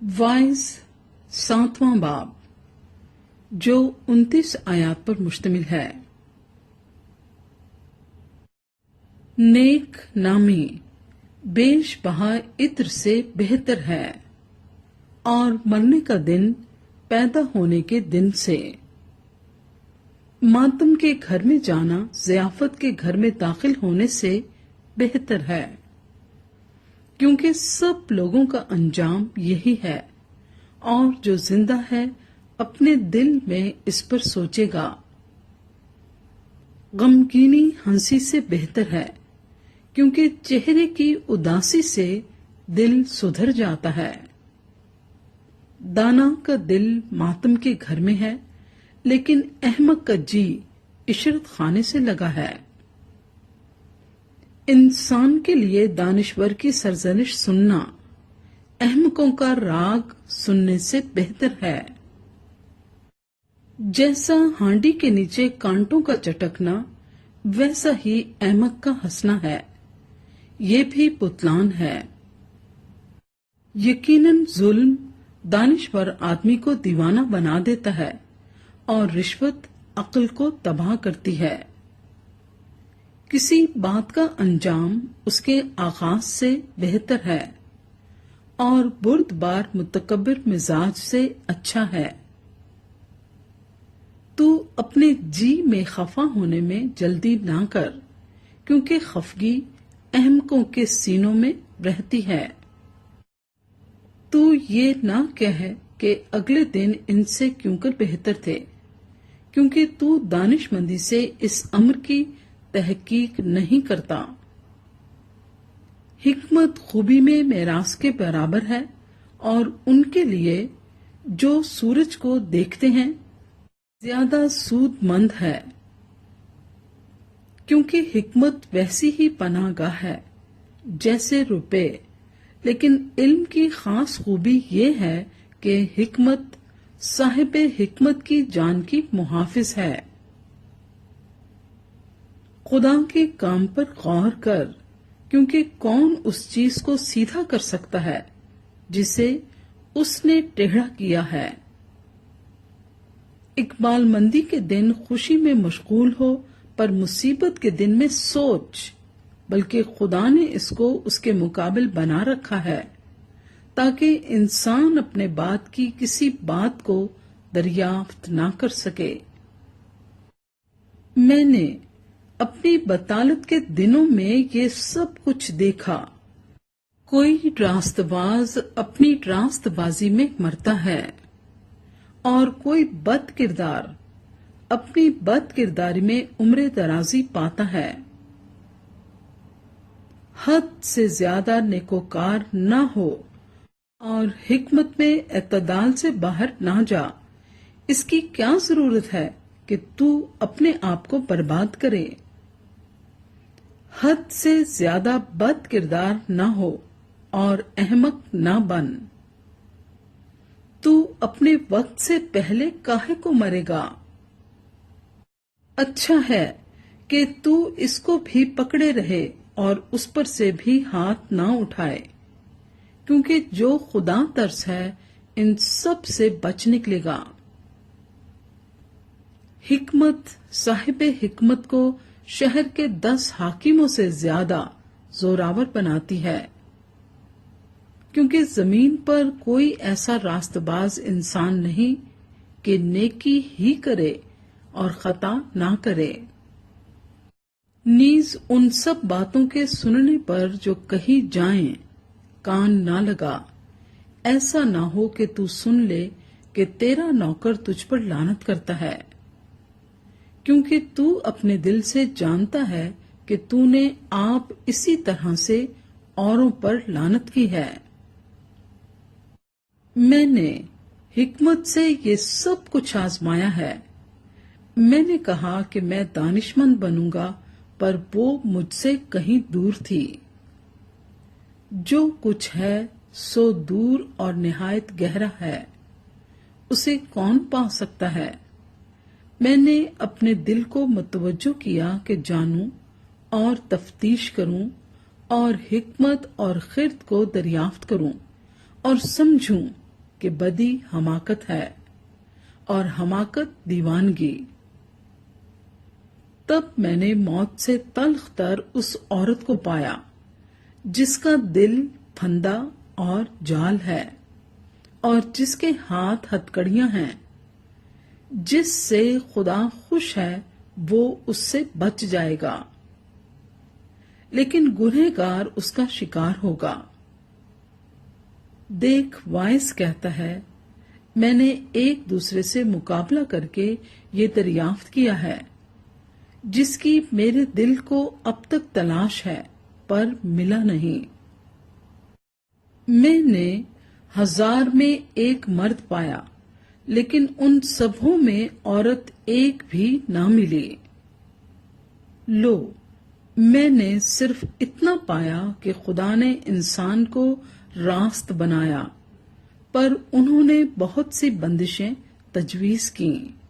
Wise 7वां बाब जो 29 आयात पर मुश्तमिल है। नेक नामी बेश बहा इत्र से बेहतर है और मरने का दिन पैदा होने के दिन से। मातम के घर में जाना ज़ियाफत के घर में दाखिल होने से बेहतर है, क्योंकि सब लोगों का अंजाम यही है और जो जिंदा है अपने दिल में इस पर सोचेगा। गमगीनी हंसी से बेहतर है, क्योंकि चेहरे की उदासी से दिल सुधर जाता है। दाना का दिल मातम के घर में है, लेकिन अहमक का जी इशरत खाने से लगा है। इंसान के लिए दानिश्वर की सरजनिश सुनना अहमकों का राग सुनने से बेहतर है। जैसा हांडी के नीचे कांटों का चटकना, वैसा ही अहमक का हंसना है। ये भी बुतलान है। यकीनन जुल्म दानिश्वर आदमी को दीवाना बना देता है और रिश्वत अक्ल को तबाह करती है। किसी बात का अंजाम उसके आगाज से बेहतर है और बुर्दबार मुतकब्बिर मिजाज से अच्छा है। तू अपने जी में खफा होने में जल्दी ना कर, क्योंकि खफगी अहमकों के सीनों में रहती है। तू ये ना कह कि अगले दिन इनसे क्यों कर बेहतर थे, क्योंकि तू दानिशमंदी से इस अम्र की तहकीक नहीं करता। हिकमत खूबी में मेरास के बराबर है और उनके लिए जो सूरज को देखते हैं ज्यादा सूदमंद है, क्योंकि हिकमत वैसी ही पनाहगाह है जैसे रुपए। लेकिन इल्म की खास खूबी ये है कि हिकमत साहिब हिकमत की जान की मुहाफिज है। खुदा के काम पर गौर कर, क्योंकि कौन उस चीज को सीधा कर सकता है जिसे उसने टेढ़ा किया है। इकबाल मंदी के दिन खुशी में मशगूल हो, पर मुसीबत के दिन में सोच, बल्कि खुदा ने इसको उसके मुकाबिल बना रखा है ताकि इंसान अपने बात की किसी बात को दरियाफ्त ना कर सके। मैंने अपनी बतालत के दिनों में ये सब कुछ देखा। कोई रास्तबाज अपनी रास्तबाजी में मरता है और कोई बद किरदार अपनी बद किरदारी में उम्र दराजी पाता है। हद से ज्यादा नेकोकार ना हो और हिकमत में एतदाल से बाहर ना जा। इसकी क्या जरूरत है कि तू अपने आप को बर्बाद करे। हद से ज्यादा बद किरदार ना हो और अहमक ना बन। तू अपने वक्त से पहले काहे को मरेगा। अच्छा है कि तू इसको भी पकड़े रहे और उस पर से भी हाथ ना उठाए, क्योंकि जो खुदा तरस है इन सब से बच निकलेगा। हिकमत साहिब हिकमत को शहर के 10 हाकिमों से ज्यादा जोरावर बनाती है, क्योंकि जमीन पर कोई ऐसा रास्तबाज इंसान नहीं कि नेकी ही करे और खता ना करे। नीज उन सब बातों के सुनने पर जो कही जाएं कान ना लगा। ऐसा ना हो कि तू सुन ले कि तेरा नौकर तुझ पर लानत करता है, क्योंकि तू अपने दिल से जानता है कि तूने आप इसी तरह से औरों पर लानत की है। मैंने हिकमत से ये सब कुछ आजमाया है। मैंने कहा कि मैं दानिशमंद बनूंगा, पर वो मुझसे कहीं दूर थी। जो कुछ है सो दूर और निहायत गहरा है, उसे कौन पा सकता है। मैंने अपने दिल को मुतवज्जो किया कि जानूं और तफ्तीश करूं और हिकमत और खिर्द को दरियाफ्त करूं और समझूं کہ بدی حماقت ہے اور حماقت دیوانگی۔ تب میں نے موت سے تلخ تر اس عورت کو پایا جس کا دل پھندا اور جال ہے اور جس کے ہاتھ ہتکڑیاں ہیں۔ جس سے خدا خوش ہے وہ اس سے بچ جائے گا، لیکن گنہگار اس کا شکار ہوگا۔ دیکھ، وائس کہتا ہے، میں نے ایک دوسرے سے مقابلہ کر کے یہ دریافت کیا ہے جس کی میرے دل کو اب تک تلاش ہے پر ملا نہیں۔ میں نے 1000 میں ایک مرد پایا، لیکن ان سبوں میں عورت ایک بھی نہ ملی۔ لو، میں نے صرف اتنا پایا کہ خدا نے انسان کو راست بنایا، پر انہوں نے بہت سی بندشیں تجویز کیں۔